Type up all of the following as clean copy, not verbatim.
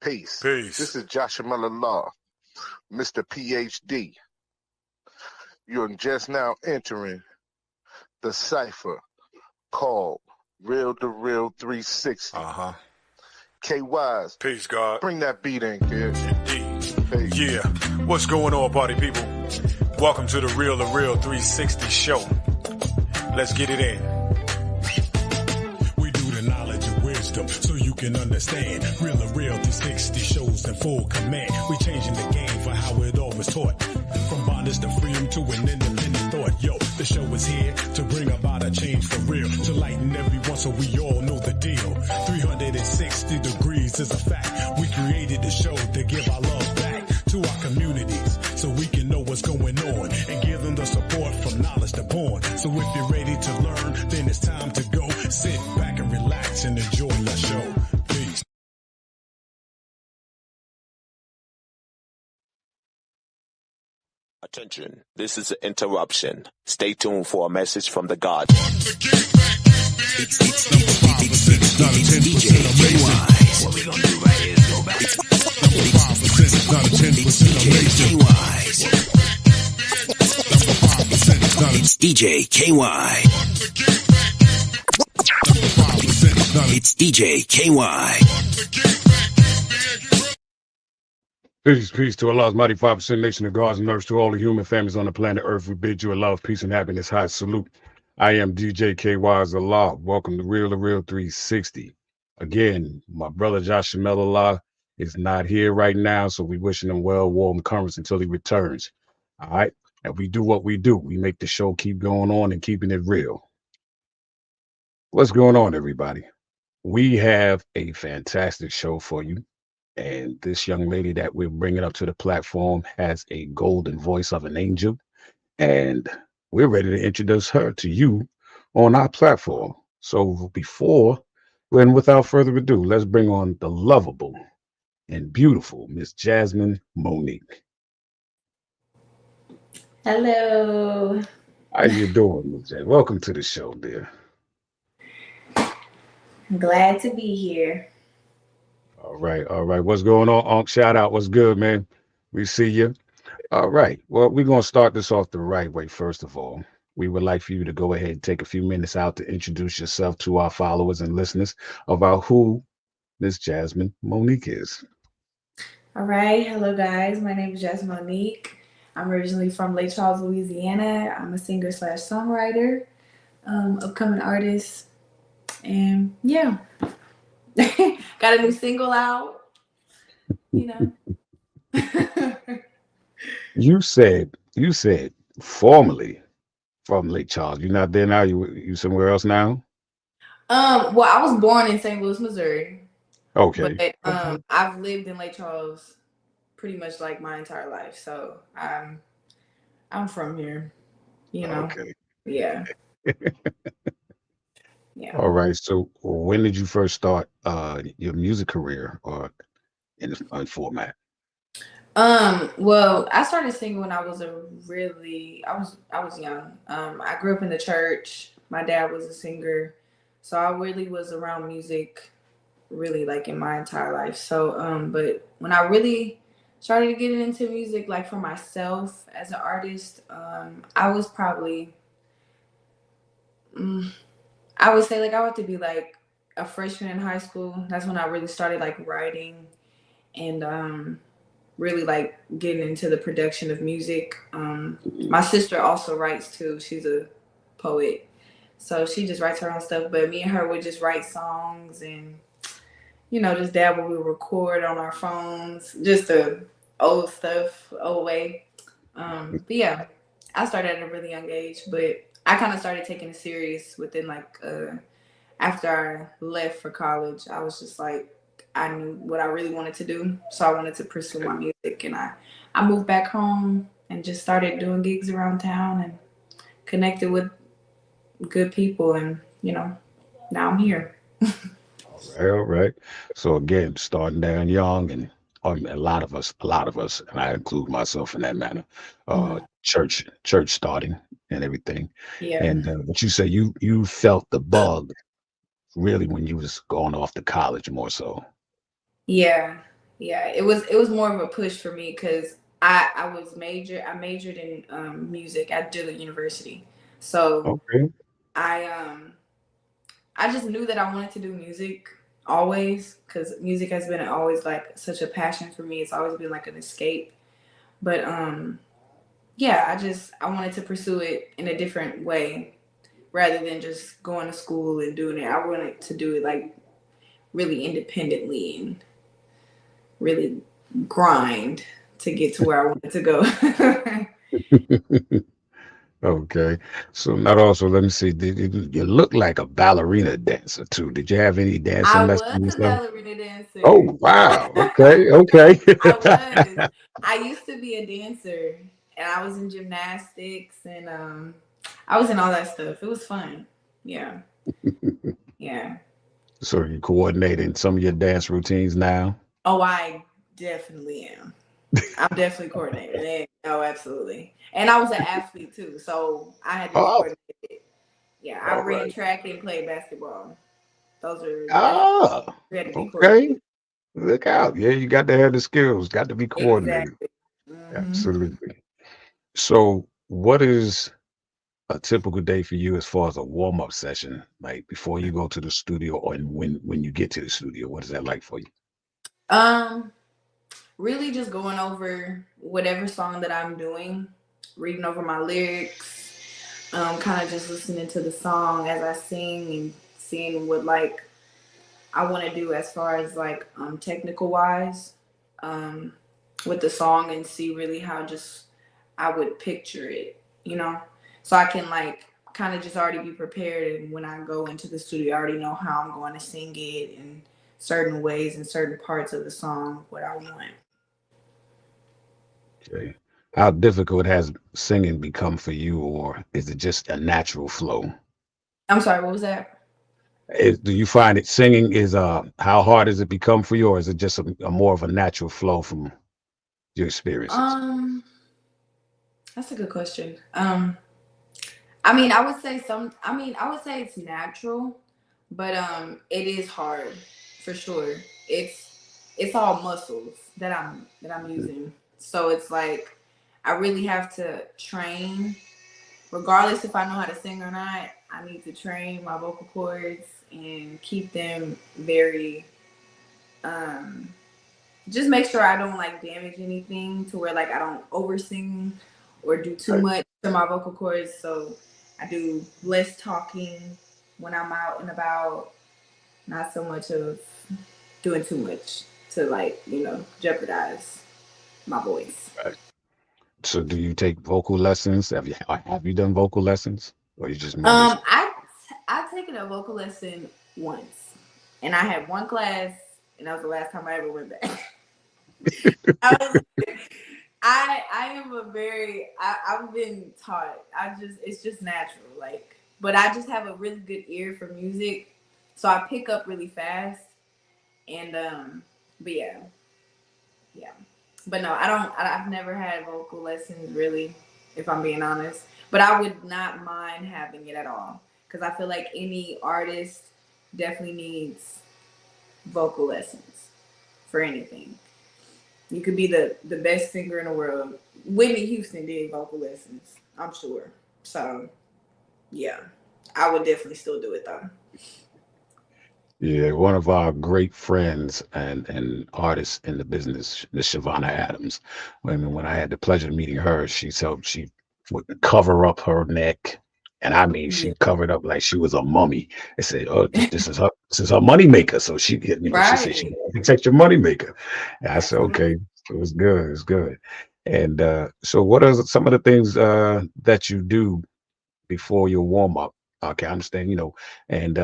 Peace. Peace. This is Jasmyn Law, Mr. PhD. You're just now entering the cipher called Real2reel360. KYs. Peace, God. Bring that beat in, kid. Indeed. Peace. Yeah. What's going on, party people? Welcome to the Real2reel360 show. Let's get it in. We do the knowledge of wisdom so you can understand. Real360 shows in full command. We changing the game for how it all was taught. From bondage to freedom to an independent thought. Yo, the show is here to bring about a change for real. To lighten everyone so we all know the deal. 360 degrees is a fact. We created the show to give our love back to our communities so we can know what's going on and give them the support from knowledge to born. So if you're ready to learn, then it's time to go. Sit back and relax and enjoy the show. Peace. Attention, this is an interruption. Stay tuned for a message from the God. It's number 5%, not a 10% amazing. What we gonna do right here is go back. Number 5%, not a 10% amazing. Number 5%, not a It's DJ KY. number 5%, not a It's DJ KY. Peace to Allah's mighty 5% nation of gods and earth, to all the human families on the planet Earth. We bid you a love, peace, and happiness. High salute. I am DJ KY's Allah. Welcome to Real2reel360. Again, my brother Jasmyn Allah is not here right now, so we wishing him well, warm currents until he returns. All right. And we do what we do. We make the show keep going on and keeping it real. What's going on, everybody? We have a fantastic show for you. And this young lady that we're bringing up to the platform has a golden voice of an angel. And we're ready to introduce her to you on our platform. So without further ado, let's bring on the lovable and beautiful Miss Jasmyn Monique. Hello. How you doing, Miss Jasmyn? Welcome to the show, dear. I'm glad to be here. All right. What's going on, Unc? Shout out. What's good, man? We see you. All right. Well, we're going to start this off the right way. First of all, we would like for you to go ahead and take a few minutes out to introduce yourself to our followers and listeners about who Miss Jasmyn Monique is. All right. Hello, guys. My name is Jasmyn Monique. I'm originally from Lake Charles, Louisiana. I'm a singer/songwriter, upcoming artist. And yeah, got a new single out, you know. You said formerly from Lake Charles. You're not there now. You somewhere else now? Well, I was born in St. Louis, Missouri. Okay. But I've lived in Lake Charles pretty much like my entire life. So I'm from here, you know. Okay. Yeah. Yeah. All right. So when did you first start your music career or in the format? Well, I started singing when I was I was young. I grew up in the church. My dad was a singer. So I really was around music really like in my entire life. So but when I really started getting into music like for myself as an artist, I was probably I would say like I would have to be like a freshman in high school. That's when I really started like writing and really like getting into the production of music. My sister also writes too. She's a poet. So she just writes her own stuff. But me and her would just write songs and, you know, just dabble. We would record on our phones, just the old stuff, old way. But yeah, I started at a really young age, but I kind of started taking it serious within like, after I left for college. I was just like, I knew what I really wanted to do. So I wanted to pursue my music. And I moved back home and just started doing gigs around town and connected with good people. And, you know, now I'm here. All right. So again, starting down young and a lot of us, and I include myself in that manner, church starting and everything. Yeah. And but you say you felt the bug really when you was going off to college more so. Yeah. Yeah, it was more of a push for me because I majored in music at Dillard University. So Okay. I I just knew that I wanted to do music always because music has been always like such a passion for me. It's always been like an escape. But yeah, I wanted to pursue it in a different way rather than just going to school and doing it. I wanted to do it like really independently and really grind to get to where I wanted to go. Okay. So not also, let me see. You look like a ballerina dancer too. Did you have any dancing I lessons was and a stuff? ballerina Oh dancer. wow. Okay. Okay. I was. I used to be a dancer and I was in gymnastics and I was in all that stuff. It was fun. Yeah. Yeah. So you coordinating some of your dance routines now? Oh, I definitely am. I'm definitely coordinated. Oh, absolutely. And I was an athlete too, so I had to be Oh, coordinated. Yeah, I all ran right. track and played basketball. Those are definitely Ah, we had to be okay. coordinated. Look out. Yeah, you got to have the skills, got to be coordinated. Exactly. Hmm. Absolutely. So, what is a typical day for you as far as a warm-up session, like before you go to the studio or when you get to the studio? What is that like for you? Um, really just going over whatever song that I'm doing, reading over my lyrics, kind of just listening to the song as I sing and seeing what like I want to do as far as like technical wise um, with the song and see really how just I would picture it, you know, so I can like kind of just already be prepared. And when I go into the studio, I already know how I'm going to sing it in certain ways and certain parts of the song, what I want. Okay. How difficult has singing become for you, or is it just a natural flow? I'm sorry, what was that? Do you find it singing is how hard has it become for you, or is it just a more of a natural flow from your experiences? Um, that's a good question. I mean, I would say it's natural, but it is hard for sure. It's all muscles that I'm using. So it's like I really have to train regardless if I know how to sing or not. I need to train my vocal cords and keep them very um just make sure I don't like damage anything to where like I don't oversing or do too Right. much to my vocal cords. So I do less talking when I'm out and about, not so much of doing too much to like, you know, jeopardize my voice. Right. So, do you take vocal lessons? Have you done vocal lessons, or you just more music? Um, I've taken a vocal lesson once, and I had one class, and that was the last time I ever went back. I was I am a very I've been taught. I just it's just natural. Like but I just have a really good ear for music. So I pick up really fast. And but yeah, yeah. But no, I've never had vocal lessons really, if I'm being honest. But I would not mind having it at all. Because I feel like any artist definitely needs vocal lessons for anything. You could be the best singer in the world. Whitney Houston did vocal lessons, I'm sure. So yeah, I would definitely still do it though. Yeah, one of our great friends and artists in the business, Miss Shavonna Adams. When I had the pleasure of meeting her, she would cover up her neck, and I mean Yeah. she covered up like she was a mummy. They said, "Oh, this is her money maker." So she said she Right. protect your money maker. And I said, Absolutely. "Okay, it was good, it was good." And so, what are some of the things that you do before your warm up? Okay, I understand, and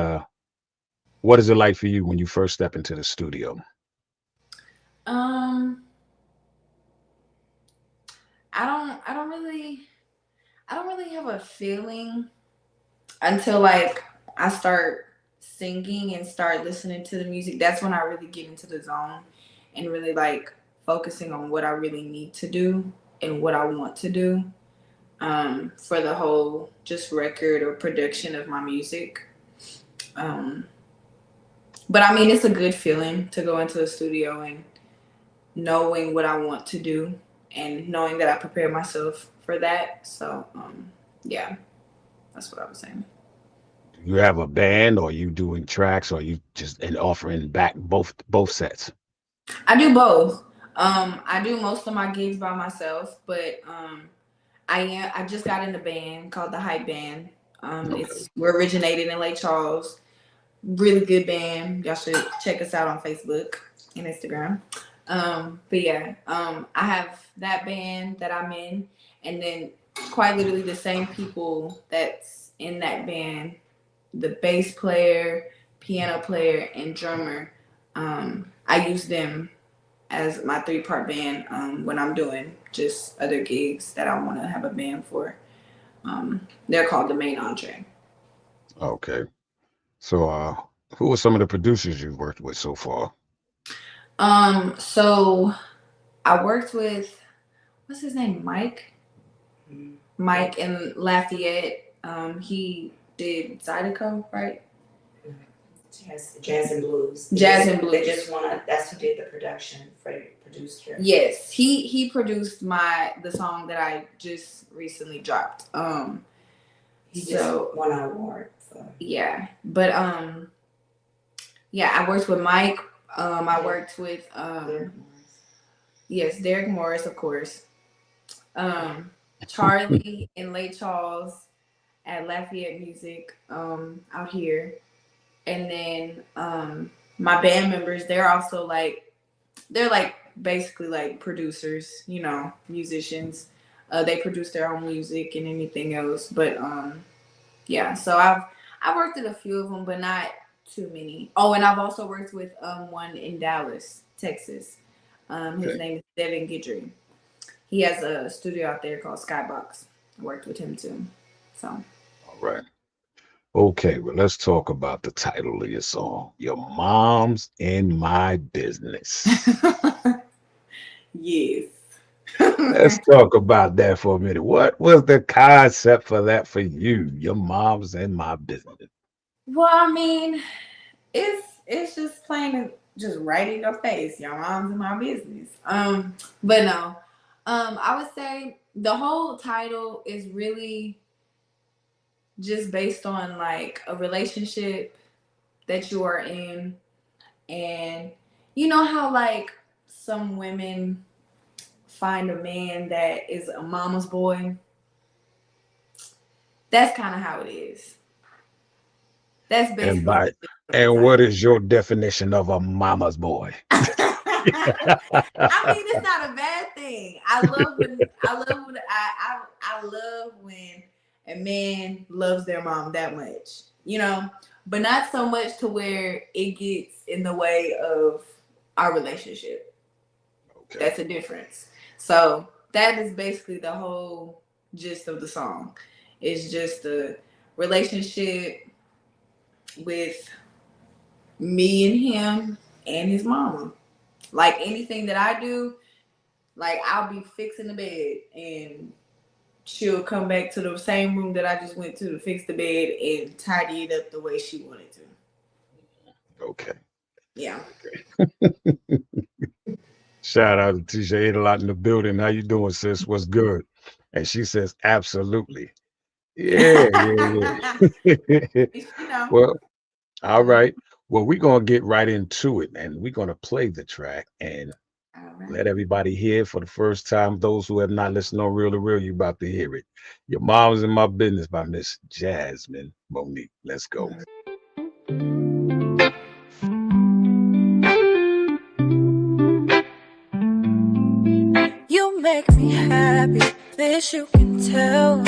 what is it like for you when you first step into the studio? Um, I don't really have a feeling until like I start singing and start listening to the music. That's when I really get into the zone and really like focusing on what I really need to do and what I want to do for the whole just record or production of my music. Um, but I mean, it's a good feeling to go into a studio and knowing what I want to do and knowing that I prepare myself for that. So, yeah, that's what I was saying. You have a band, or you doing tracks, or you just and offering back both sets? I do both. I do most of my gigs by myself, but I just got in a band called the Hype Band. We're originated in Lake Charles. Really good band. Y'all should check us out on Facebook and Instagram. But yeah, I have that band that I'm in, and then quite literally the same people that's in that band, the bass player, piano player, and drummer. I use them as my 3-part band when I'm doing just other gigs that I want to have a band for. They're called the Main Entree. Okay. So, who are some of the producers you've worked with so far? So I worked with, what's his name? Mike in Lafayette. He did Zydeco, right? Jazz and Blues. Jazz and Blues. They just that's who did the production. Freddie produced her. Yes, he produced the song that I just recently dropped. He just won an award. So. Yeah, but yeah, I worked with Mike. I worked with Derek Morris, of course. Charlie in Lake Charles at Lafayette Music out here. And then my band members, they're also basically like producers, musicians. They produce their own music and anything else. But yeah, so I've worked with a few of them, but not too many. Oh, and I've also worked with one in Dallas, Texas. His name is Devin Guidry. He has a studio out there called Skybox. I worked with him too. So. All right. Okay, well, let's talk about the title of your song. Your mom's in my business. Yes. Let's talk about that for a minute. What was the concept for that for you? Your mom's in my business. Well, I mean, it's just plain, just right in your face. Your mom's in my business. But no, I would say the whole title is really just based on like a relationship that you are in, and you know how like some women find a man that is a mama's boy. That's kind of how it is. That's basically. And what is your definition of a mama's boy? I mean, it's not a bad thing. I love when a man loves their mom that much, but not so much to where it gets in the way of our relationship. Okay. That's a difference. So that is basically the whole gist of the song. It's just a relationship with me and him and his mama. Like anything that I do, like I'll be fixing the bed and she'll come back to the same room that I just went to fix the bed and tidy it up the way she wanted to. Okay. Yeah. Okay. Shout out to Tisha Adelot in the building. How you doing, sis? What's good? And she says, absolutely. Yeah. Well, all right. Well, we're going to get right into it, and we're going to play the track and let everybody hear for the first time. Those who have not listened on Real to Real, you about to hear it. Your Mom's in My Business by Miss Jasmyn Monique. Let's go. You make me happy, this you can tell.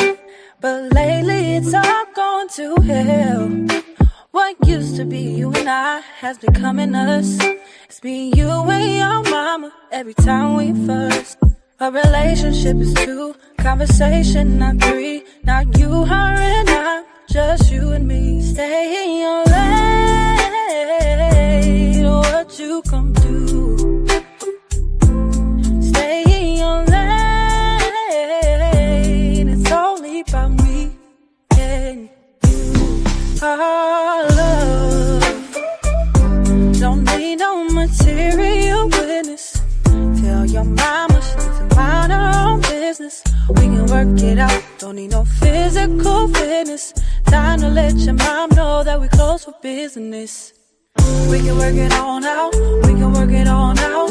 But lately it's all gone to hell. What used to be you and I has becoming us. It's me, you, and your mama every time we fuss. A relationship is 2, conversation not 3. Not you, her, and I, just you and me. Stay in your lane, what you gon' do? Stay in your lane, it's only about me and you. Our love don't need no material witness to mama, she needs to mind her own business. We can work it out, don't need no physical fitness. Time to let your mom know that we close for business. We can work it on out, we can work it on out.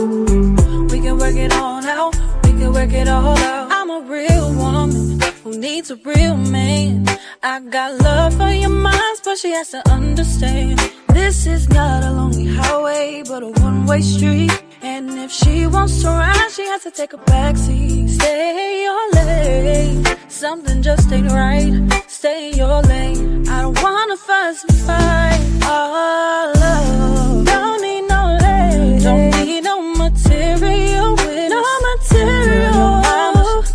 We can work it on out, we can work it all out. I'm a real woman who needs a real man. I got love for your minds, but she has to understand. This is not a lonely highway, but a one-way street. And if she wants to ride, she has to take a backseat. Stay in your lane, something just ain't right. Stay in your lane, I don't wanna fuss and fight. Oh, love, don't need no lane, don't need no material witness. No material,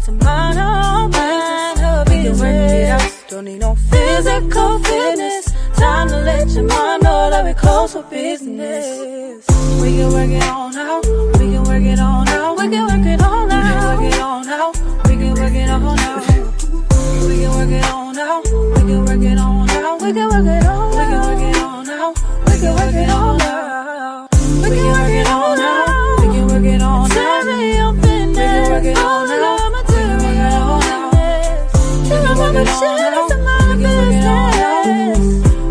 to mind her business. We can work it out, don't need no physical fitness. Time to let your mom know that we close for business. We can work it on out, we can work it on out, we can work it on out, we can work it on out, we can work it on out, we can work it on out, we can work it on out, we can work it on out, we can work it on out, we can work it on out, we can work it on out, we can work it on out, tell me your business, we can work it on out, material witness, tell me what the shit is in my business.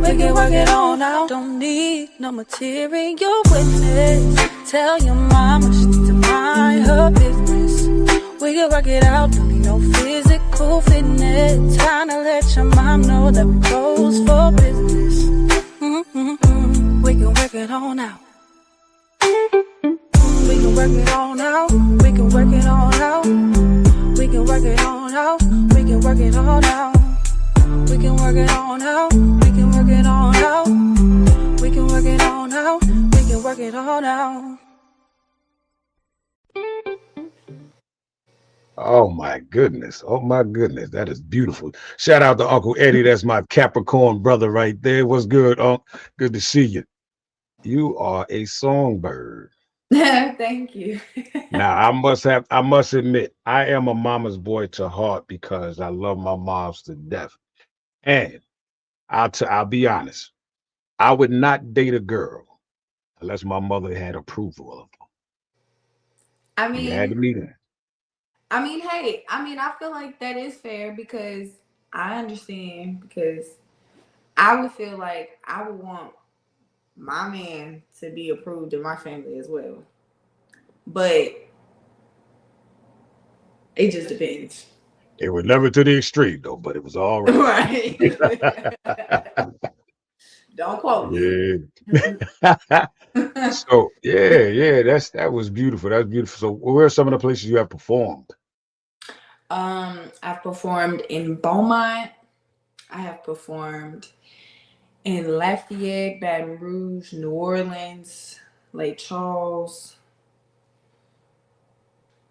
We can work it on out. Don't need no material witness. Tell your mama she needs to mind her business. We can work it out. Don't need no physical fitness. Time to let your mom know that we close for business. We can work it on out. We can work it on out. We can work it on out. We can work it on out. We can work it on out. We can work it on out. We can work it on out. We can work it on out. We can work it on out. Oh my goodness. Oh my goodness. That is beautiful. Shout out to Uncle Eddie. That's my Capricorn brother right there. What's good, Unc? Good to see you. You are a songbird. Thank you. Now I must admit, I am a mama's boy to heart because I love my moms to death. And I'll be honest, I would not date a girl unless my mother had approval of her. I You had to mean, meet her. hey, I feel like that is fair because I understand because I would feel like I would want my man to be approved in my family as well. But it just depends. It was never to the extreme though, but it was all right. Right. Don't quote me. Yeah. So yeah, that was beautiful. That's beautiful. So where are some of the places you have performed? I've performed in Beaumont. I have performed in Lafayette, Baton Rouge, New Orleans, Lake Charles.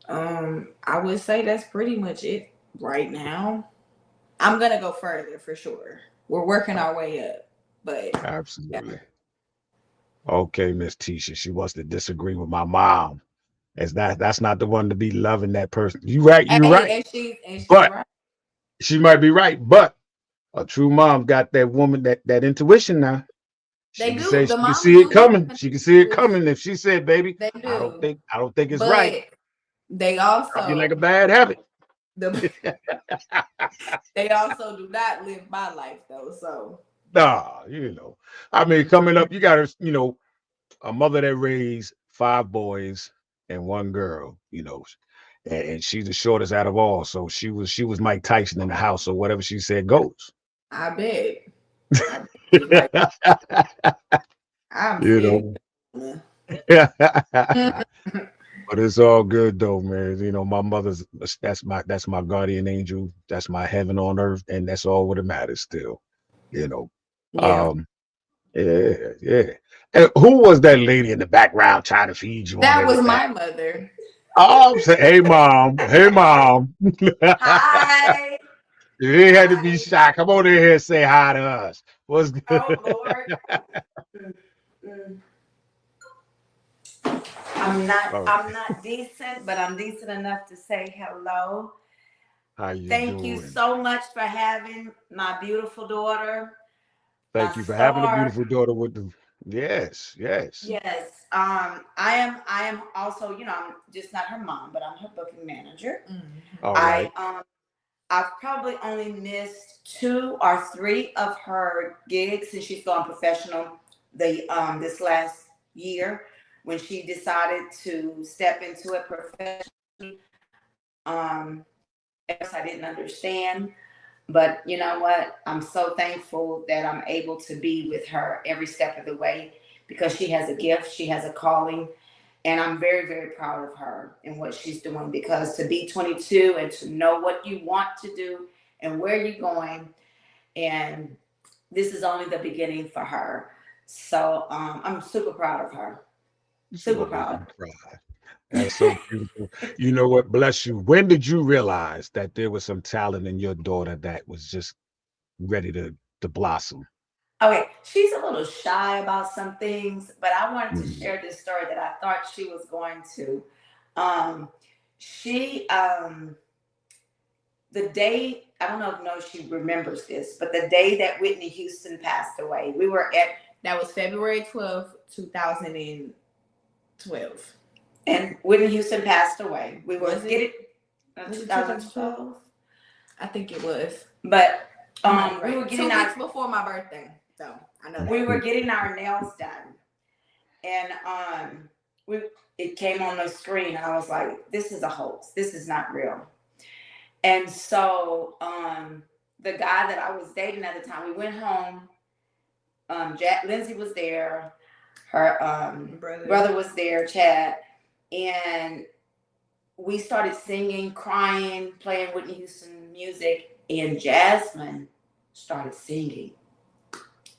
I would say that's pretty much it right now. I'm gonna go further for sure. We're working our way up, but Absolutely. Yeah. Okay, Miss Tisha. She wants to disagree with my mom. That's not the one to be loving that person. You're right. and she's But right. she might be right. But a true mom got that woman that intuition now. They do. She The can moms see it do. coming. She can see it coming. If she said, "Baby, They I don't do. think it's But right," they I'll be also like a bad habit. they also do not live my life though. So Nah, I mean, coming up, you got a mother that raised 5 boys and 1 girl, and she's the shortest out of all. So she was Mike Tyson in the house, so whatever she said goes. I bet. Like, I'm you sick. know. But it's all good though, man. My mother's that's my guardian angel. That's my heaven on earth, and that's all what matters still. Yeah. Yeah. And who was that lady in the background trying to feed you? That was my mother. Oh, I'm saying, hey mom. Hi. You had to be shy. Come on in here and say hi to us. What's good? Oh Lord. I'm not decent, but I'm decent enough to say hello. How you Thank doing? you so much for having my beautiful daughter. Thank you for having a beautiful daughter. Yes, yes. Yes. I am also, I'm just not her mom, but I'm her booking manager. All I right. I've probably only missed 2 or 3 of her gigs since she's gone professional this last year when she decided to step into it professionally. At first I didn't understand, but you know what? I'm so thankful that I'm able to be with her every step of the way because she has a gift, she has a calling, and I'm very, very proud of her and what she's doing because to be 22 and to know what you want to do and where you're going, and this is only the beginning for her. So I'm super proud of her. It's Super gonna make proud. me cry. That's so beautiful. You know what? Bless you. When did you realize that there was some talent in your daughter that was just ready to blossom? Okay, she's a little shy about some things, but I wanted to Mhm. share this story that I thought she was going to. She the day, I don't know if she remembers this, but the day that Whitney Houston passed away, we were at That was February 12th, 2012. and Whitney Houston passed away. We were Was it? getting Was it 2012, I think it was. but Right. we were getting 2 our weeks before my birthday. So I know that. we were getting our nails done, and we it came on the screen, and I was like, "This is a hoax. This is not real." And so the guy that I was dating at the time, we went home. Lindsay was there, her brother was there, Chad, and we started singing, crying, playing Whitney Houston music, and Jasmyn started singing.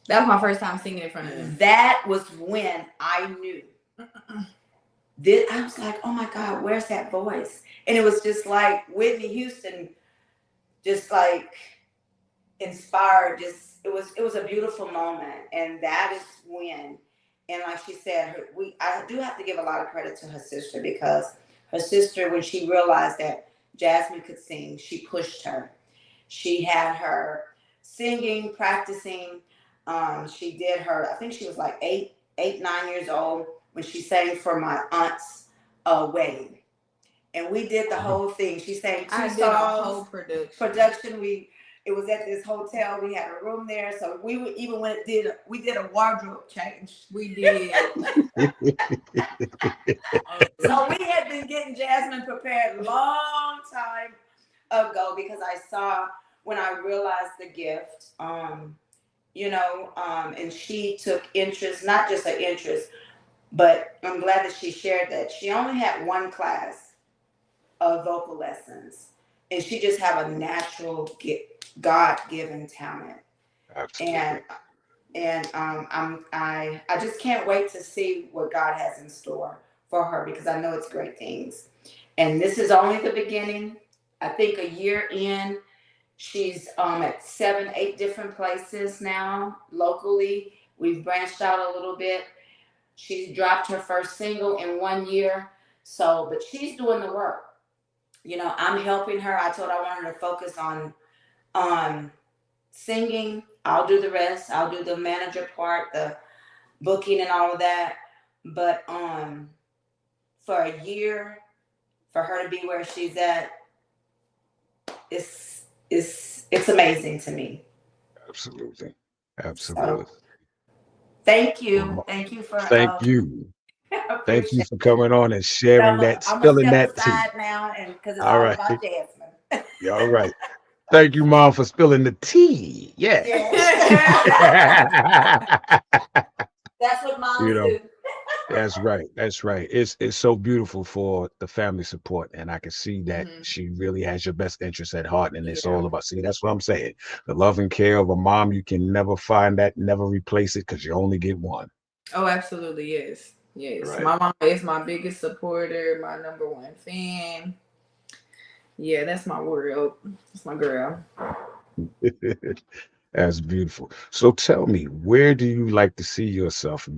That was my first time singing in front of them. That was when I knew. I was like, oh my God, where's that voice? And it was just like Whitney Houston, just like inspired. It was a beautiful moment, and that is when. And like she said, I do have to give a lot of credit to her sister because her sister, when she realized that Jasmyn could sing, she pushed her. She had her singing, practicing. She did her. I think she was like 9 years old when she sang for my aunt's wedding, and we did the whole thing. She sang 2 songs. A whole production. It was at this hotel. We had a room there, so we would even we did a wardrobe change. We did. So we had been getting Jasmyn prepared a long time ago because I saw when I realized the gift, and she took interest, not just an interest, but I'm glad that she shared that. She only had 1 class of vocal lessons, and she just have a natural God-given talent. Absolutely. And I just can't wait to see what God has in store for her because I know it's great things. And this is only the beginning. I think a year in, she's at 7, 8 different places now locally. We've branched out a little bit. She dropped her first single in 1 year. So, but she's doing the work. I'm helping her. I told her I wanted her to focus on singing. I'll do the rest. I'll do the manager part, the booking and all of that. But for a year, for her to be where she's at, it's amazing to me. Absolutely. Absolutely. So, thank you. Thank you for Thank you. Thank you for coming on and sharing that, spilling that tea. now, and because it's all all right. about Jasmyn. Yeah, all right. Thank you, Mom, for spilling the tea. Yeah. That's what moms do. That's right. That's right. It's so beautiful for the family support, and I can see that she really has your best interest at heart, and it's all about. See, that's what I'm saying. The love and care of a mom, you can never find that, never replace it, because you only get one. Oh, absolutely, yes. Yes. Right. My mom is my biggest supporter, my #1 fan. Yeah, that's my world. That's my girl. That's beautiful. So tell me, where do you like to see yourself?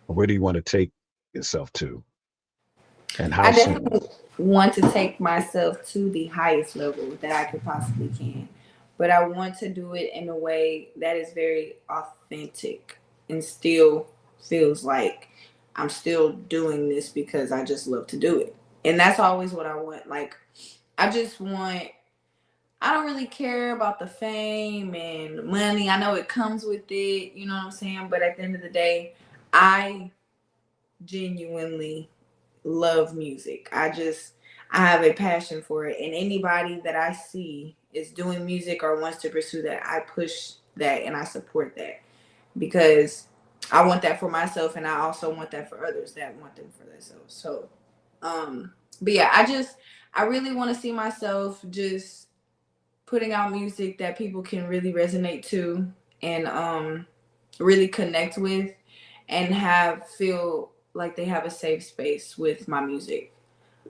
Where do you want to take yourself to? And how I soon? definitely want to take myself to the highest level that I could possibly can. But I want to do it in a way that is very authentic. and still feels like I'm still doing this because I just love to do it. And that's always what I want. Like, I just want, I don't really care about the fame and money. I know it comes with it, you know what I'm saying? But at the end of the day, I genuinely love music. I have a passion for it. And anybody that I see is doing music or wants to pursue that, I push that and I support that because I want that for myself and I also want that for others that want them for themselves. So, but yeah, I really want to see myself just putting out music that people can really resonate to and really connect with and have feel like they have a safe space with my music.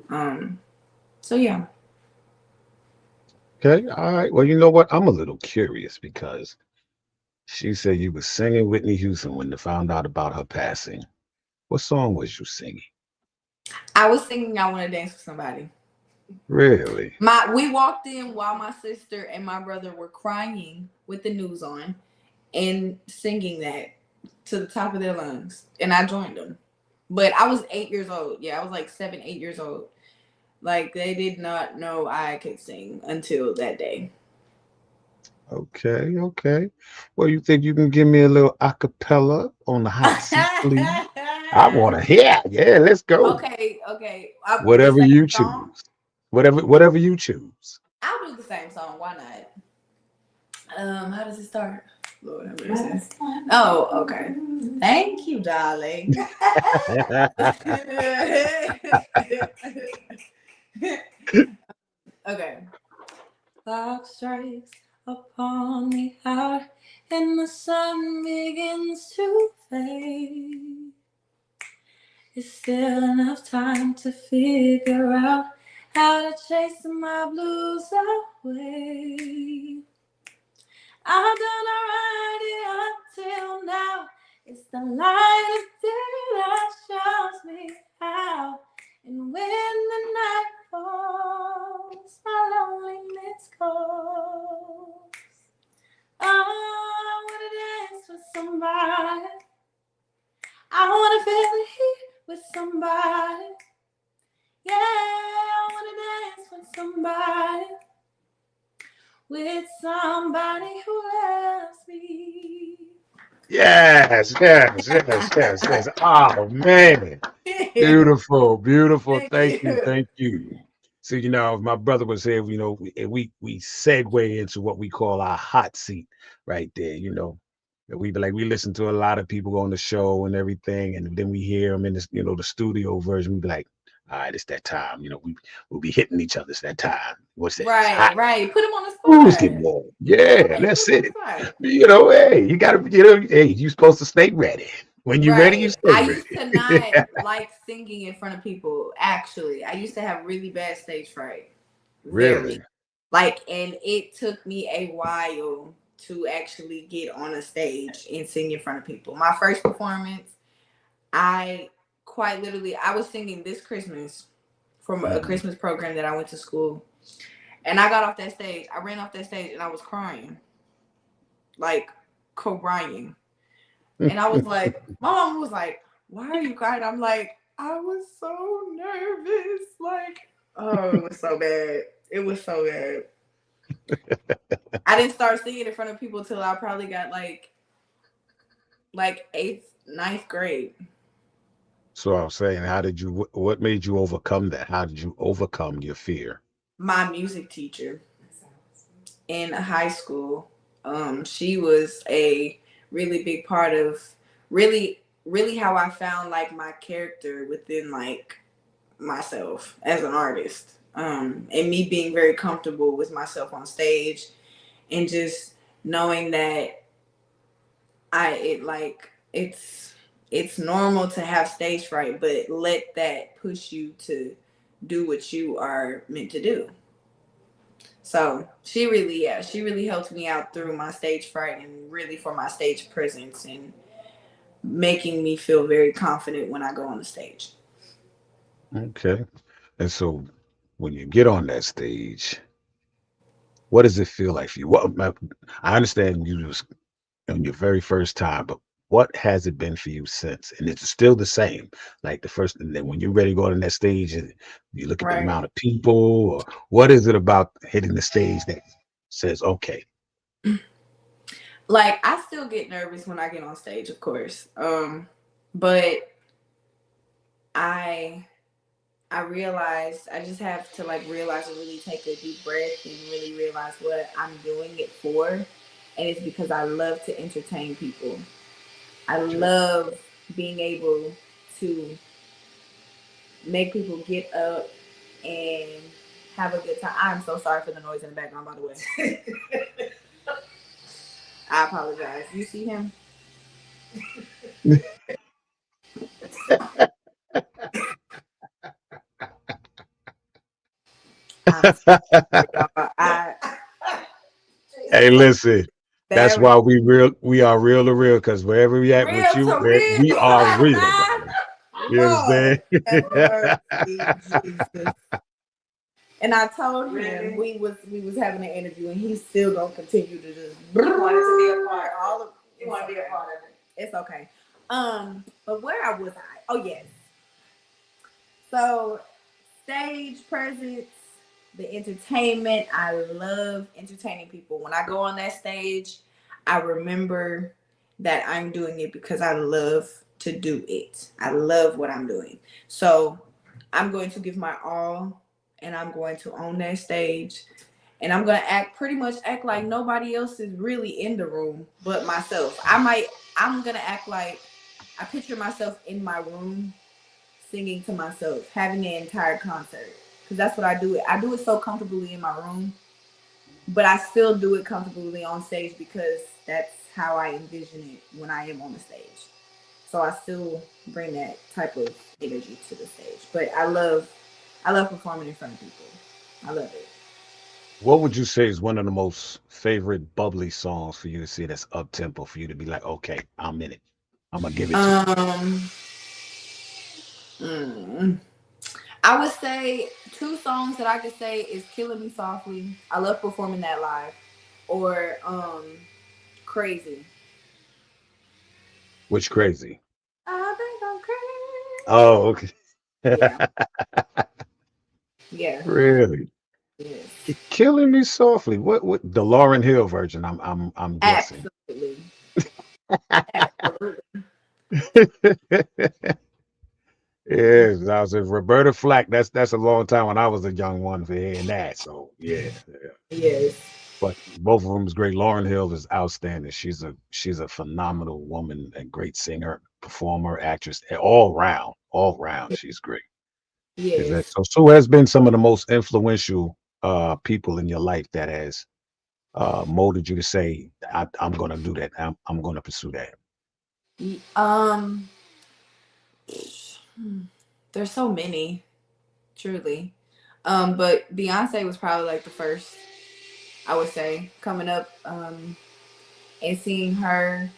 So yeah. Okay, all right. Well, you know what? I'm a little curious because she said you were singing Whitney Houston when they found out about her passing. What song was you singing? I was singing I Want to Dance with Somebody. Really? We walked in while my sister and my brother were crying with the news on and singing that to the top of their lungs. And I joined them. But I was 8 years old. Yeah, I was like 7, 8 years old. Like, they did not know I could sing until that day. Okay, okay. Well, you think you can give me a little acapella on the hot seat, please? I want to hear. Yeah, let's go. Okay. The Whatever same you song? choose. Whatever you choose. I'll do the same song. Why not? How does it start? Lord have mercy. Oh, okay. Thank you, darling. Okay. Clock strikes upon the hour and the sun begins to fade. It's still enough time to figure out how to chase my blues away. I've done alright up till now. It's the light of day that shows me how. And when the night falls, my loneliness calls. I wanna dance with somebody. I wanna feel the heat with somebody. Yeah, I wanna dance with somebody. With somebody who loves me. Yes. Oh man. Beautiful, beautiful. Thank Thank you, you. thank you. So, if my brother was here, we segue into what we call our hot seat right there. We be like we listen to a lot of people on the show and everything, and then we hear them in the studio version. We be like, all right, it's that time. We'll be hitting each other. It's that time. What's that? It's hot. Right. Put him on the Who's spot. getting warm? Yeah, Right, that's put him on it. the spot. Hey, you gotta, hey, you supposed to stay ready. When you're ready, you Right. stay I ready. used to not like singing in front of people, actually. I used to have really bad stage fright. Very. Really? And it took me a while to actually get on a stage and sing in front of people. My first performance, I quite literally, I was singing This Christmas from a Christmas program that I went to school. And I got off that stage. I ran off that stage and I was crying. Like, crying. And I was like, my mom was like, why are you crying? I'm like, I was so nervous. Like, oh, it was so bad. It was so bad. I didn't start singing in front of people till I probably got like 8th, 9th grade. So I was saying, what made you overcome that? How did you overcome your fear? My music teacher in high school, she was a really big part of really how I found like my character within like myself as an artist. And me being very comfortable with myself on stage and just knowing that it's normal to have stage fright, but let that push you to do what you are meant to do. So she really helped me out through my stage fright and really for my stage presence and making me feel very confident when I go on the stage. Okay. And so when you get on that stage, what does it feel like for you? I understand you was on your very first time, but what has it been for you since? And it's still the same. Like the first, and then when you're ready to go on that stage, and you look at the Right. amount of people, or what is it about hitting the stage that says, okay, Like I still get nervous when I get on stage, of course. But I I realized I just have to like realize and really take a deep breath and really realize what I'm doing it for. And it's because I love to entertain people. I love being able to make people get up and have a good time. I'm so sorry for the noise in the background, by the way. I apologize. You see him? I'm sorry, y'all. hey, listen, that's There why we are real to real, because wherever we at with real you, to real. we are real, darling. You Lord, understand? have mercy, Jesus. And I told him we was having an interview, and he's still gonna continue to just. You wanted to be a part. All of You want to be a part of it. it's okay. But where I was I? Oh yes. So stage presence, the entertainment. I love entertaining people. When I go on that stage, I remember that I'm doing it because I love to do it. I love what I'm doing. So I'm going to give my all, and I'm going to own that stage, and I'm going to pretty much act like nobody else is really in the room but myself. I'm going to act like I picture myself in my room singing to myself, having an entire concert. Because that's what I do. I do it so comfortably in my room, but I still do it comfortably on stage because that's how I envision it when I am on the stage. So I still bring that type of energy to the stage. But I love performing in front of people. I love it. What would you say is one of the most favorite bubbly songs for you to see that's up tempo for you to be like, okay, I'm in it. I'm gonna give it to you. Um, mm, I would say two songs that I could say is "Killing Me Softly." I love performing that live, or "Crazy." Which crazy? I think I'm crazy. Oh, okay. Yeah, yeah, Really? yes, Killing me softly. What the Lauren Hill version? I'm guessing. absolutely, absolutely. Yes, I was Roberta Flack. That's a long time when I was a young one for hearing that. So yeah, yeah. Yes, But both of them is great. Lauren Hill is outstanding. She's a phenomenal woman, a great singer, performer, actress, all round. She's great. Is that yes. so? So has been some of the most influential people in your life that has molded you to say, I'm gonna do that. I'm gonna pursue that. Um, there's so many, truly. But Beyonce was probably like the first, I would say, coming up, and seeing her.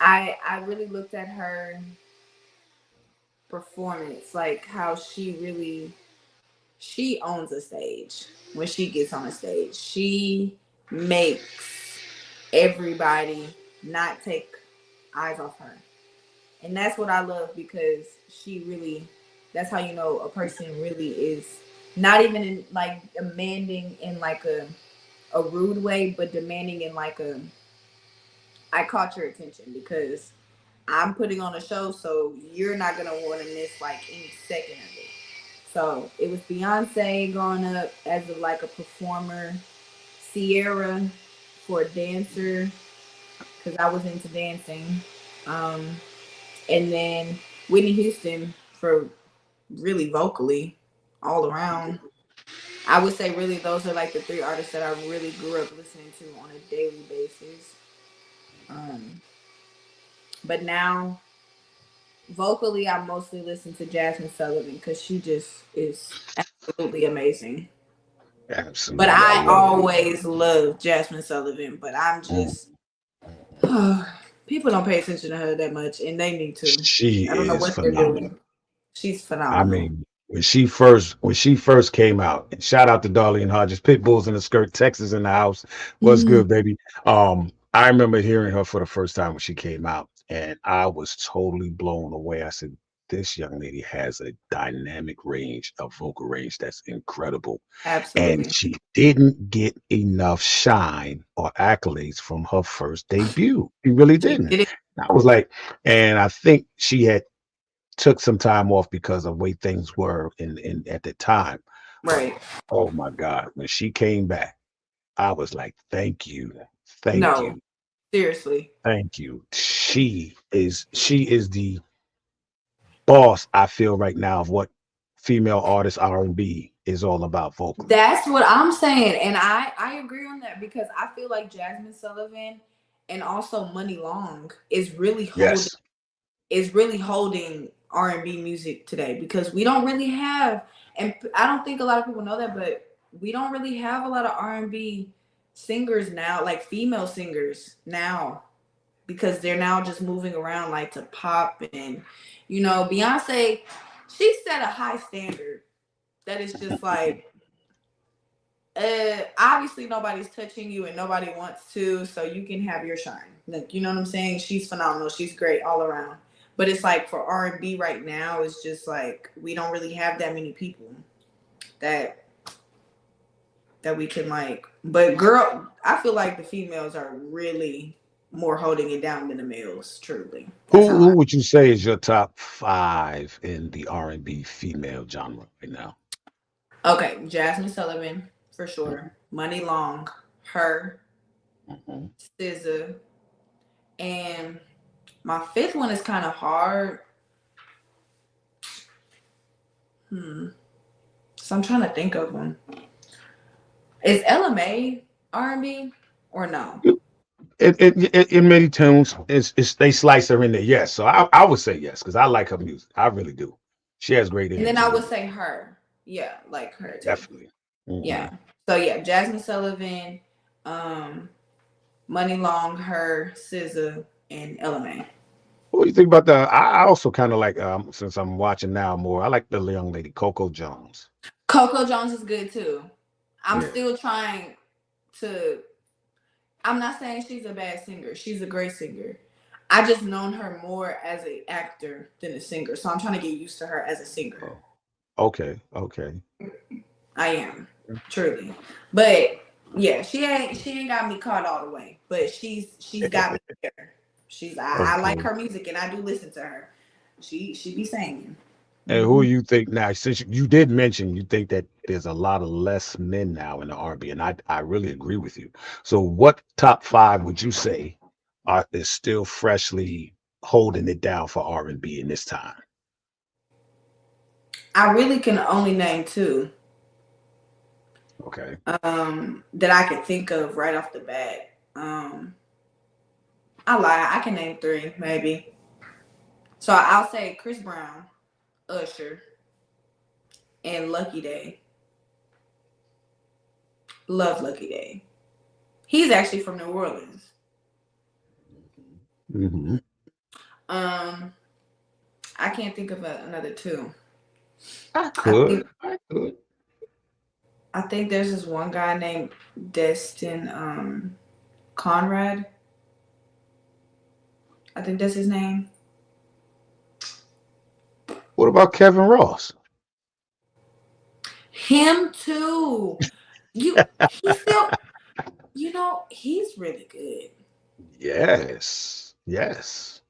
I really looked at her performance, like how she owns a stage when she gets on a stage. She makes everybody not take eyes off her. And that's what I love because she really, that's how you know a person really is not even in like demanding in like a rude way, but demanding in like I caught your attention because I'm putting on a show, so you're not gonna want to miss like any second of it. So it was Beyonce growing up as like a performer, Sierra for a dancer because I was into dancing, um, and then Whitney Houston for really vocally all around. I would say really those are like the three artists that I really grew up listening to on a daily basis. Um, but now vocally, I mostly listen to Jasmine Sullivan because she just is absolutely amazing. But Absolutely, I I love it. always love Jasmine Sullivan. But I'm Mm. just people don't pay attention to her that much, and they need to. She I don't know is what they're phenomenal. doing. She's I phenomenal. mean, when she first came out, and shout out to Darlene Hodges, Pitbulls in the Skirt, Texas in the house. What's Mhm. good, baby? Um, I remember hearing her for the first time when she came out, and I was totally blown away. I said, "This young lady has a dynamic range, a vocal range that's incredible." And Absolutely. she didn't get enough shine or accolades from her first debut. She really She didn't. did it I was like, and I think she had took some time off because of the way things were in at the time. But right. oh my God, when she came back, I was like, thank No, you, seriously. thank you. She is the boss, I feel right now, of what female artist R&B is all about vocally. That's what I'm saying, and I agree on that because I feel like Jasmine Sullivan and also Money Long Yes. is really holding R&B music today because we don't really have, and I don't think a lot of people know that, but we don't really have a lot of R&B singers now, like female singers now, because they're now just moving around like to pop. And Beyonce, she set a high standard that is just like, obviously nobody's touching you and nobody wants to, so you can have your shine. Like, you know what I'm saying? She's phenomenal. She's great all around. But it's like for R&B right now, it's just like we don't really have that many people that we can like. But girl, I feel like the females are really more holding it down than the males. Truly, that's Who how who I. would you say is your top five in the R&B female genre right now? Okay, Jasmine Sullivan for sure. Money Long, her, Mhm. SZA, and my fifth one is kind of hard. So I'm trying to think of one. Is LMA R&B or no? In many tunes, it's they slice her in there. Yes, so I would say yes because I like her music. I really do. She has great And then I energy. would say her. Yeah, like her too. Definitely. Hmm. Yeah. So yeah, Jasmine Sullivan, um, Money Long, her, SZA, and LMA. What do you think about the? I also kind of like since I'm watching now more. I like the young lady Coco Jones. Coco Jones is good too. I'm Yeah. still trying to. I'm not saying she's a bad singer. She's a great singer. I just known her more as an actor than a singer, so I'm trying to get used to her as a singer. Oh, okay. Okay. I am truly, but yeah, she ain't got me caught all the way, but she's got me there. I like Okay. her music and I do listen to her. She be singing. And who Hmm. you think now? Since you did mention you think that there's a lot of less men now in the R&B, and I really agree with you. So, what top five would you say is still freshly holding it down for R&B in this time? I really can only name two Okay. that I can think of right off the bat. I lie, I can name three maybe. So I'll say Chris Brown, Usher, and Lucky Day. Love Lucky Day. He's actually from New Orleans. Hmm. Um, I can't think of another two. I I think could. I could. I think there's this one guy named Destin Conrad. I think that's his name. What about Kevin Ross? Him too. He still, he's really good. Yes. Yes.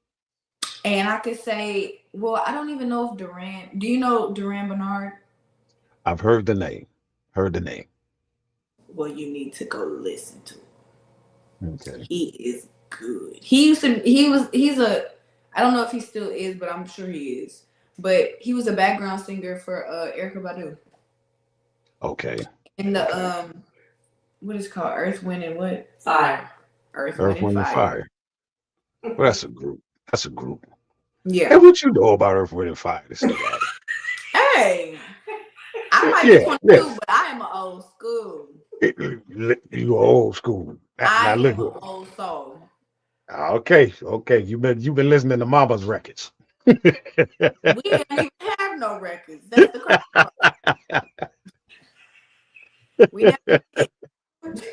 And I could say, well, I don't even know if Duran. Do you know Duran Bernard? I've heard the name. Heard the name. Well, you need to go listen to him. Okay. He is good. He's a I don't know if he still is, but I'm sure he is. But he was a background singer for Erykah Badu. Okay. In the Okay. what is it called? Earth, Wind, and what? Fire. Earth, Wind, Earth, and Wind, and Fire. Fire. Well, that's a group. That's a group. Hey, Yeah. what you know about Earth, Wind, and Fire? This nigga out Hey, I might be here. Yeah, 22, but I am an old school. yeah. You old school. Now I look am an here. old soul. Okay, okay. You've been listening to Mama's records. We didn't even have no records. That's the crazy part. We never did.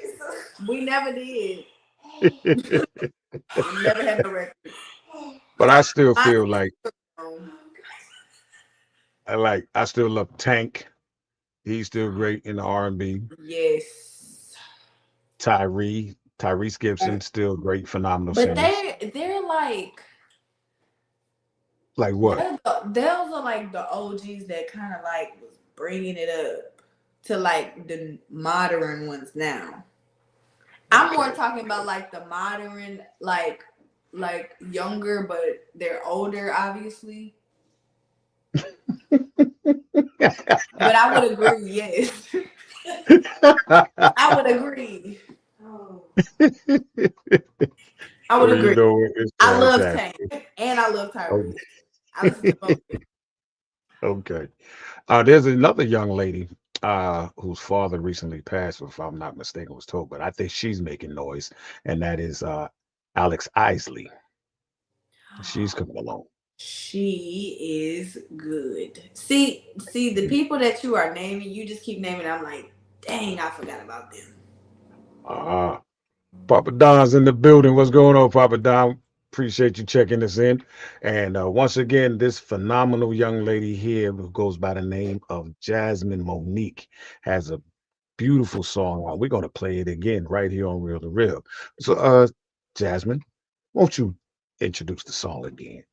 We never did. Never had no record. But I still I feel like I still love Tank. He's still great in the R&B. yes. Tyrese Gibson, still great, phenomenal But singers. they're like Like what? those are like the OGs that kind of like was bringing it up to like the modern ones now. I'm more talking about like the modern, like younger, but they're older, obviously. But I would agree, yes. I would agree. I would Well, you agree. know, it's I love fantastic. Tank and I love Tyrese. Okay. I listen to both. Okay. There's another young lady whose father recently passed, if I'm not mistaken, was told, but I think she's making noise, and that is Alex Isley. She's coming along. She is good. See, the people that you are naming, you just keep naming. I'm like, dang, I forgot about them. Papa Don's in the building. What's going on, Papa Don? Appreciate you checking us in. And once again, this phenomenal young lady here who goes by the name of Jasmyn Monique has a beautiful song out. We're going to play it again right here on Real to Real. So, Jasmyn, won't you introduce the song again?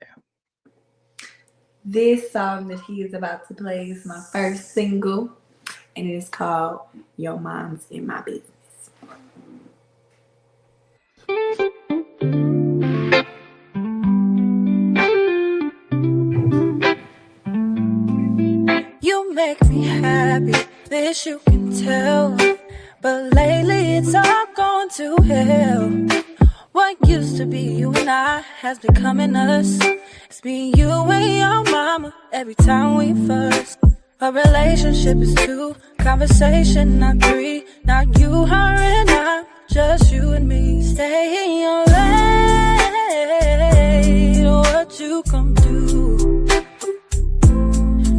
This song that he is about to play is my first single, and it is called "Your Mom's in My Business." You make me happy, this you can tell. But lately it's all gone to hell. What used to be you and I has becoming us. It's me, you, and your mama every time we fuss. A relationship is two, conversation not three. Now you, her, and I, just you and me. Stay in your lane, what you come do.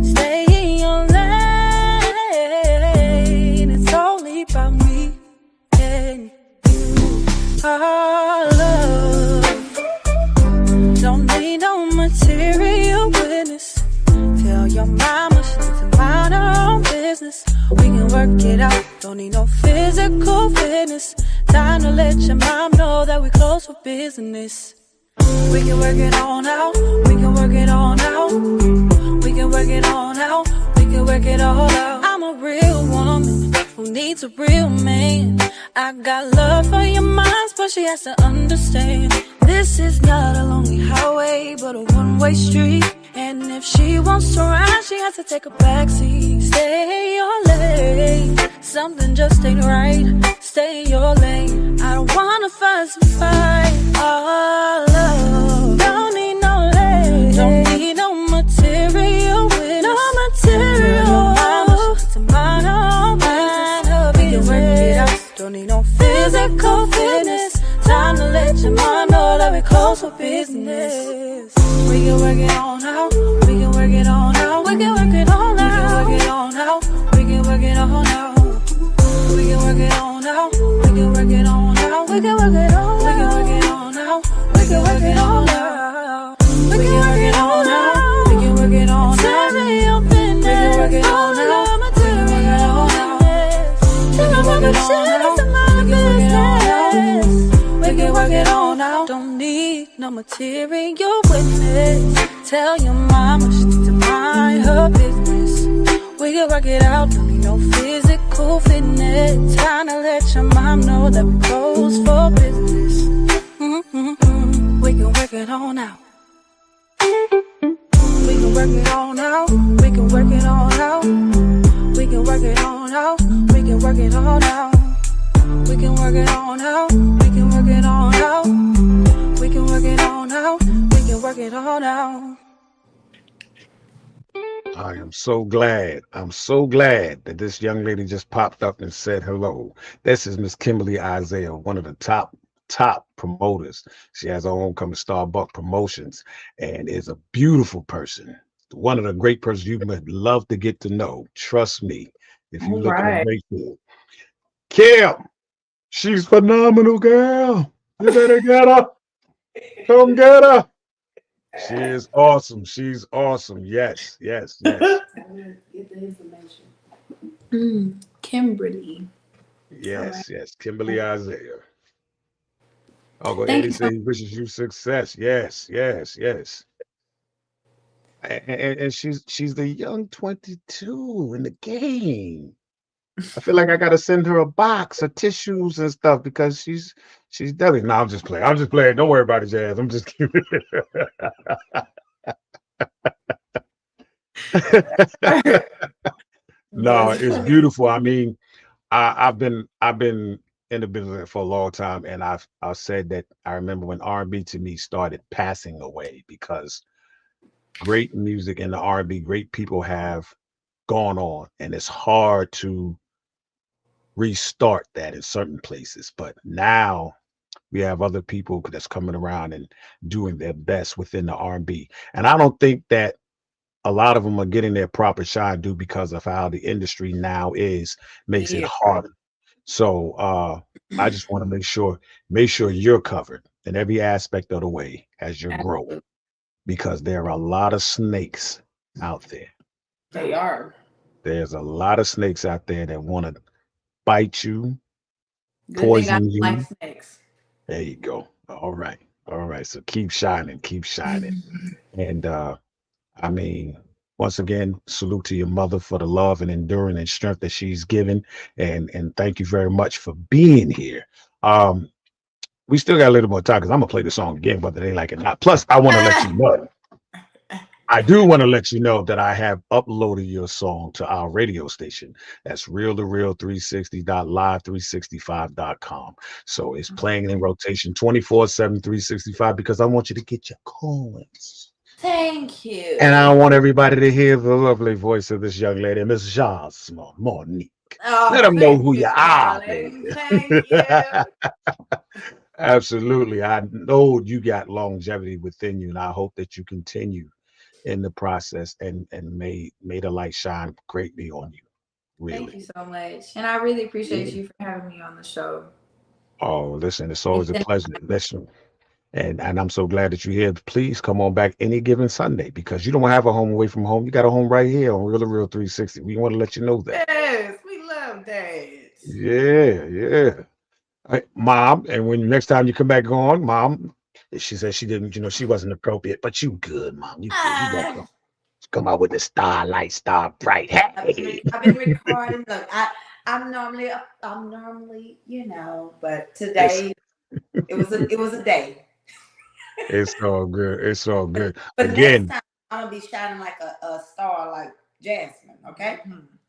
Stay in your lane, it's only about me and you. Our love don't need no material witness. Tell your mama she needs to mind her own business. We can work it out, don't need no physical fitness. Time to let your mom know that we close for business. We can work it on out, we can work it on out. We can work it on out, we can work it all out. I'm a real woman who needs a real man. I got love for your minds, but she has to understand. This is not a lonely highway, but a one-way street. And if she wants to ride, she has to take a backseat. Stay in your lane, something just ain't right. Stay in your lane, I don't wanna fuss and fight. Our love don't need no lane, don't need no material witness. No material to mind her own business. We can work it out, don't need no physical fitness. Time to let your mom know that we close for business. We can work it on out, we can work it on out. We can work it on out, we can work it on out. We can work it on out. We can work it on out, we can work it on out. We can work it on out, we can work it on out. We can work it on out, we can work it on out. Material business, we can work it on out, material business. Tell my mama she's in my business. We can work it on out, don't need no material witness. Tell your mama she needs to mind her business. We can work it out, don't need no physical fitness. Time to let your mom know that we close for business. We can work it on out. We can work it on out. We can work it on out. We can work it on out. We can work it on out. We can work it on out. We can work it on out. We can work it on out. We can work it on out. I am so glad. I'm so glad that this young lady just popped up and said hello. This is Miss Kimberly Isaiah, one of the top promoters. She has her own company, Starbuck Promotions, and is a beautiful person. One of the great persons you would love to get to know. Trust me, if you're looking at great food. Kim, she's phenomenal, girl. You better get her. Come get her. She is awesome. She's awesome. Yes, yes, yes, I'm gonna get the information. Kimberly. All right. yes, yes. Kimberly Isaiah. Uncle Thank Eddie you so said he wishes you success. Yes, yes, yes. And she's the young 22 in the game. I feel like I gotta send her a box of tissues and stuff because she's deadly. No, I'm just playing. I'm just playing. Don't worry about it, Jazz. I'm just kidding. much. No, That's it's funny. beautiful. I mean, I've been in the business for a long time, and I've said that I remember when R&B to me started passing away because great music in the R&B, great people have gone on, and it's hard to restart that in certain places. But now we have other people that's coming around and doing their best within the R&B, and I don't think that a lot of them are getting their proper shine due because of how the industry now is makes it Yeah. harder. So I just want to make sure you're covered in every aspect of the way as you're growing because there are a lot of snakes out there. They are. There's a lot of snakes out there that want to bite you, Good thing I poison don't like you. snakes. There you go. All right. All right. So keep shining, keep shining. And I mean, once again, salute to your mother for the love and enduring and strength that she's given. And thank you very much for being here. Um, we still got a little more time because I'm gonna play the song again, whether they like it or not. Plus, I want to let you know. I do want to let you know that I have uploaded your song to our radio station. That's real2reel360.live365.com. So it's playing in rotation 24/7, 365 because I want you to get your coins. Thank you. And I want everybody to hear the lovely voice of this young lady, Miss Jasmyn Monique. Let Oh, them know thank who you, you are, baby. darling. Thank you. Absolutely. I know you got longevity within you, and I hope that you continue in the process and may the light shine greatly on you. Thank Really. you so much. And I really appreciate you for having me on the show. Oh, listen, it's And always a then pleasure. Listen, and I'm so glad that you're here. Please come on back any given Sunday because you don't have a home away from home. You got a home right here on Real 360. We want to let you know that. Yes, we love that. Yeah, yeah. Mom, and when next time you come back on, Mom, she said she didn't, she wasn't appropriate, but you good, Mom. You good. You gonna come out with the starlight, star bright. Hey. I've been recording. Look, I'm normally, but It's today it was a day. it's all good. It's all good. But next Again, time I'm gonna be shining like a star, like Jasmine. Okay.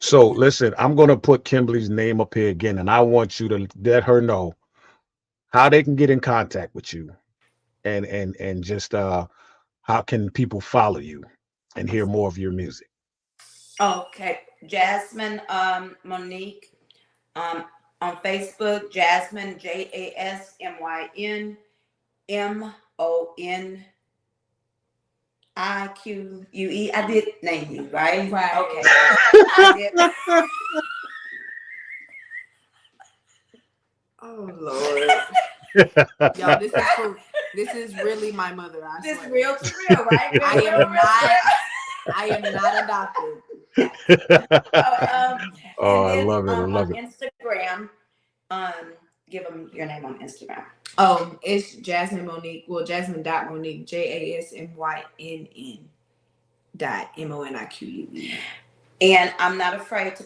so listen, I'm gonna put Kimberly's name up here again, and I want you to let her know how they can get in contact with you and just how can people follow you and hear more of your music. Okay, Jasmyn Monique um, on Facebook. Jasmyn JasmynMonique. I did name you, right? Right. Okay. I did. Oh Lord. Yo, this is really my mother. I This swear. real to real, right? I am not adopted. Oh, And I then love it. I on love it. Instagram, give them your name on Instagram. Oh, it's Jasmyn Monique. Well, Jasmyn.Monique, JasmynMonique.MoniQue. And I'm not afraid to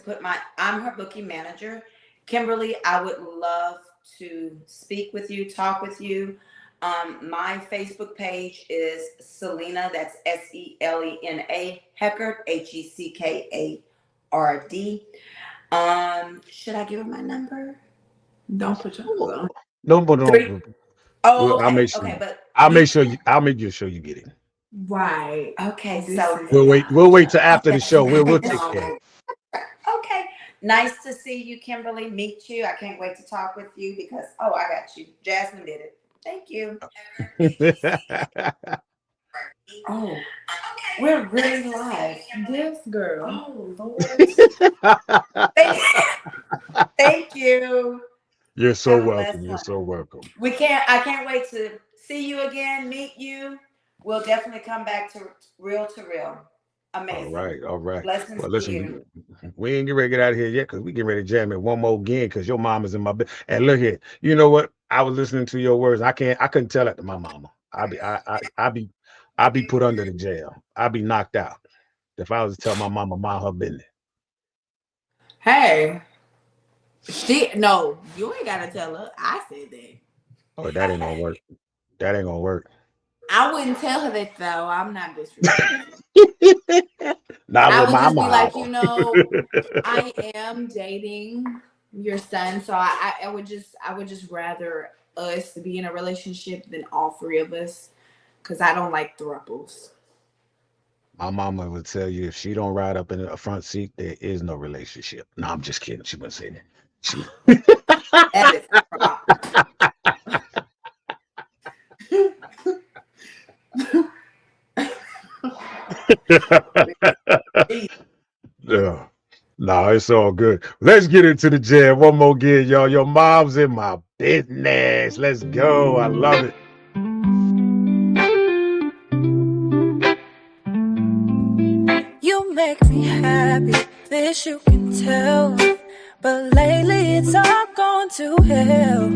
I'm her booking manager. Kimberly, I would love to speak with you, talk with you. My Facebook page is Selena, that's SELENA Heckard, HECKARD. Should I give her my number? Don't put your on. No, but Three. Oh, I'll okay. make sure. Okay, but I'll make sure you get it. Right. Okay, This so is- We'll wait till after the show. We'll take care. okay. Nice to see you, Kimberly. Meet you. I can't wait to talk with you because I got you. Jasmine did it. Thank you. Oh, we're really live. This girl. Oh Lord. Thank you. You're so Have a blessed welcome. You're one. so welcome. I can't wait to see you again, meet you. We'll definitely come back to Real. All Amazing. right, all right. Blessings Well, to listen, you. we ain't getting ready to get out of here yet because we getting ready to jam it one more again because your mama's in my bed. And look here, you know what? I was listening to your words. I couldn't tell that to my mama. I be put under the jail. I be knocked out if I was to tell my mama mind her business. Hey, no, you ain't gotta tell her. I said that. Oh, that ain't gonna work. That ain't gonna work. I wouldn't tell her that though. I'm not disrespectful. Not I with would my just be like, mama. I am dating your son, so I would just rather us be in a relationship than all three of us, because I don't like thruples. My mama would tell you if she don't ride up in a front seat, there is no relationship. No, I'm just kidding. She wouldn't say that. She That is proper. Yeah. No, it's all good. Let's get into the jam. One more again, y'all. Your mom's in my business. Let's go. I love it. You make me happy, this you can tell. But lately it's all gone to hell.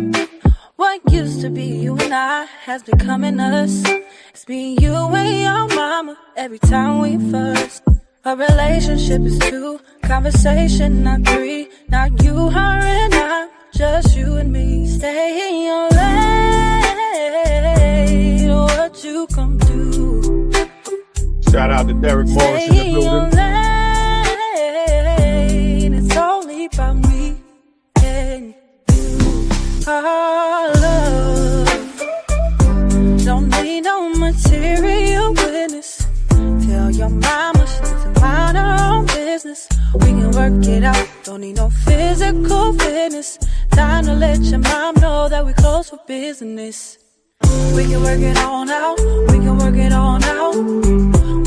What used to be you and I has becoming us. It's me, you, and your mama every time we fuss. A relationship is two, conversation not three. Not you, her, and I, just you and me. Stay in your lane, what you come do. Shout out to Derek Morris in the Stay in your building. lane, it's only about me and you. Our love don't need no material witness. Tell your mama she needs to mind her own business. We can work it out, don't need no physical fitness. Time to let your mom know that we close for business. We can work it on out, we can work it on out.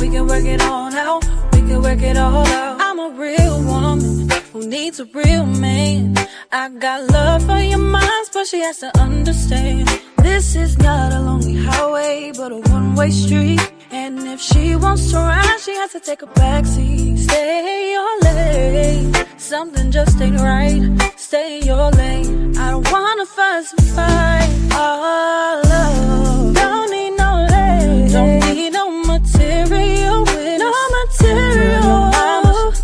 We can work it on out, we can work it all out. I'm a real woman who needs a real man. I got love for your minds, but she has to understand. This is not a lonely highway, but a one-way street. And if she wants to ride, she has to take a backseat. Stay in your lane, something just ain't right. Stay in your lane, I don't wanna fuss and fight. Our love don't need no lane, don't need no material witness. No material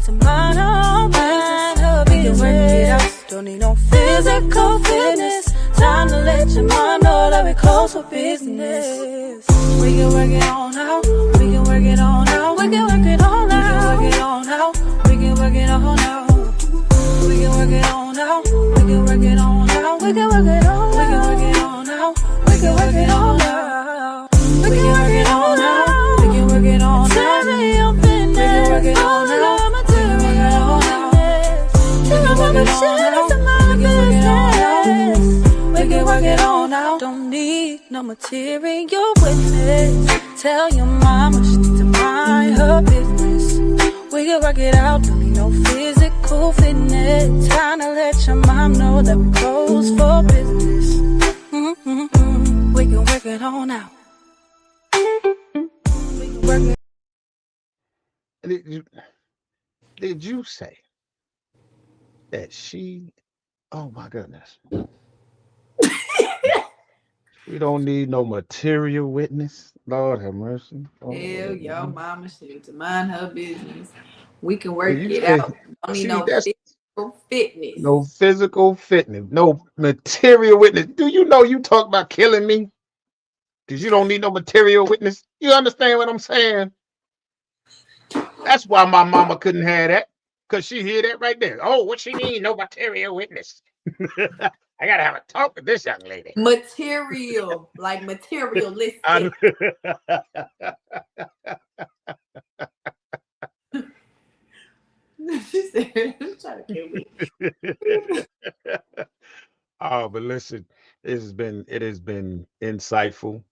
to mind her business. We can work it out, don't need no physical fitness. Time to let your mom know that we close for business. We can work it on out, we can work it on out, we can work it on out, we can work it on out, we can work it on out, we can work it on out, we can work it on out, we can work it on, we can work it on out, we can work it on out, we can work it on out, we can work it on out, material business, we can work it on out, material business, we can work it on out, we can work it on out. We can work it on out. Don't need no material witness. Tell your mama she needs to mind her business. We can work it out. Don't need no physical fitness. Time to let your mom know that we close for business. We can work it on out. We can work it. Did you say that she? Oh my goodness. We don't need no material witness. Lord have mercy. Oh, Tell your mama she needs to mind her business. We can work did you it say? out. Don't need See, no that's physical fitness. no physical fitness, no material witness. Do you know you talk about killing me? Because you don't need no material witness. You understand what I'm saying? That's why my mama couldn't have that. Because she hear that right there. Oh, what she mean? No material witness. I gotta have a talk with this young lady. Material, like materialistic. She said, trying to kill me. Oh, but listen, it has been insightful.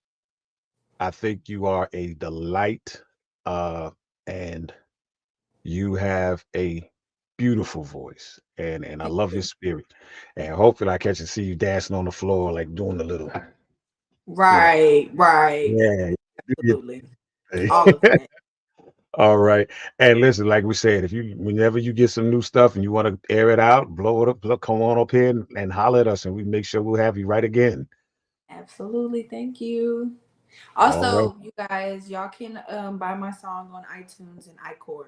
I think you are a delight, and you have a beautiful voice, and I love your spirit. And hopefully, I catch and see you dancing on the floor, like doing a little, Right. yeah. Absolutely. All of that. All right. And listen, like we said, whenever you get some new stuff and you want to air it out, blow it up, come on up here and holler at us, and we make sure we'll have you right again. Absolutely. Thank you. All right. Also, you guys, y'all can buy my song on iTunes and iCore.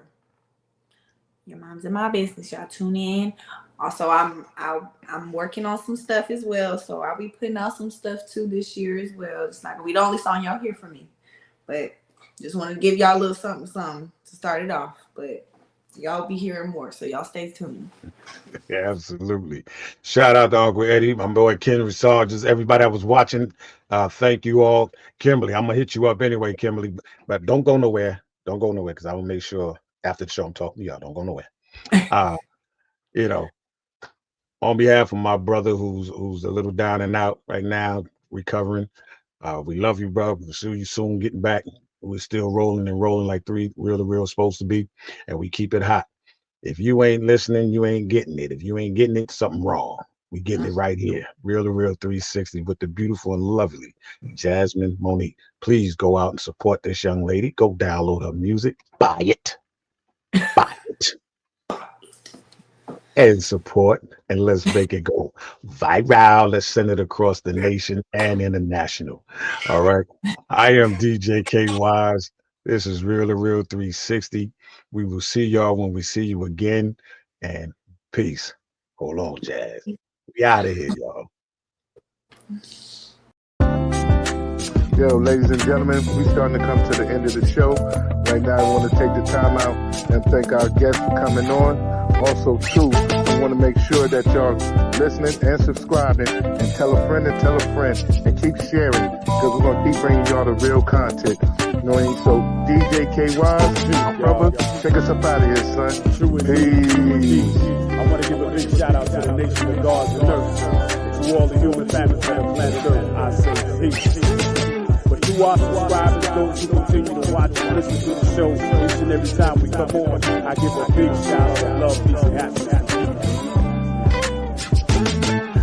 Your mom's in my business. Y'all tune in. Also, I'm working on some stuff as well, so I'll be putting out some stuff too this year as well. It's not gonna be the only song y'all hear from me, but just wanted to give y'all a little something to start it off. But y'all be hearing more, so y'all stay tuned. Yeah, absolutely. Shout out to Uncle Eddie, my boy Kenry Sargent, everybody that was watching. Thank you all. Kimberly, I'm gonna hit you up anyway, Kimberly, but don't go nowhere. Don't go nowhere because I will make sure after the show I'm talking to y'all. Don't go nowhere. You know, on behalf of my brother who's a little down and out right now, recovering. We love you, bro. We'll see you soon getting back. We're still rolling and rolling like Real to Real supposed to be, and we keep it hot. If you ain't listening, you ain't getting it. If you ain't getting it, something wrong. We getting it right here. Real to Real 360 with the beautiful and lovely Jasmyn Monique. Please go out and support this young lady. Go download her music. Buy it. Buy it. And support. And let's make it go viral. Let's send it across the nation and international. All right. I am DJ K Wise. This is Real to Real 360. We will see y'all when we see you again. And peace. Hold on, Jazz. We out of here, y'all. Yo, ladies and gentlemen, we starting to come to the end of the show. Right now, I want to take the time out and thank our guests for coming on. Also, too, we want to make sure that y'all listening and subscribing and tell a friend and keep sharing because we're going to keep bringing y'all the real content. You know what I mean? So, DJ K-Wise, my brother, take us up out of here, son. Peace. I want to give a big shout out to the nation of guards and nurses, to all the human families on the planet Earth. I say peace. But to our subscribers, those who continue to watch and listen to the show each and every time we come on, I give a big shout out of love, peace, and happiness.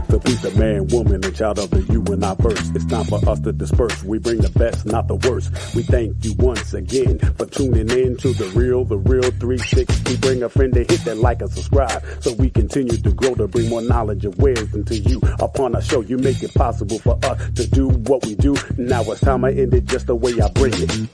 The peace of man, woman, and child of the you and I verse. It's time for us to disperse. We bring the best, not the worst. We thank you once again for tuning in to the Real 360. Bring a friend to hit that like and subscribe so we continue to grow to bring more knowledge and wisdom to you. Upon our show, you make it possible for us to do what we do. Now it's time I end it just the way I bring it.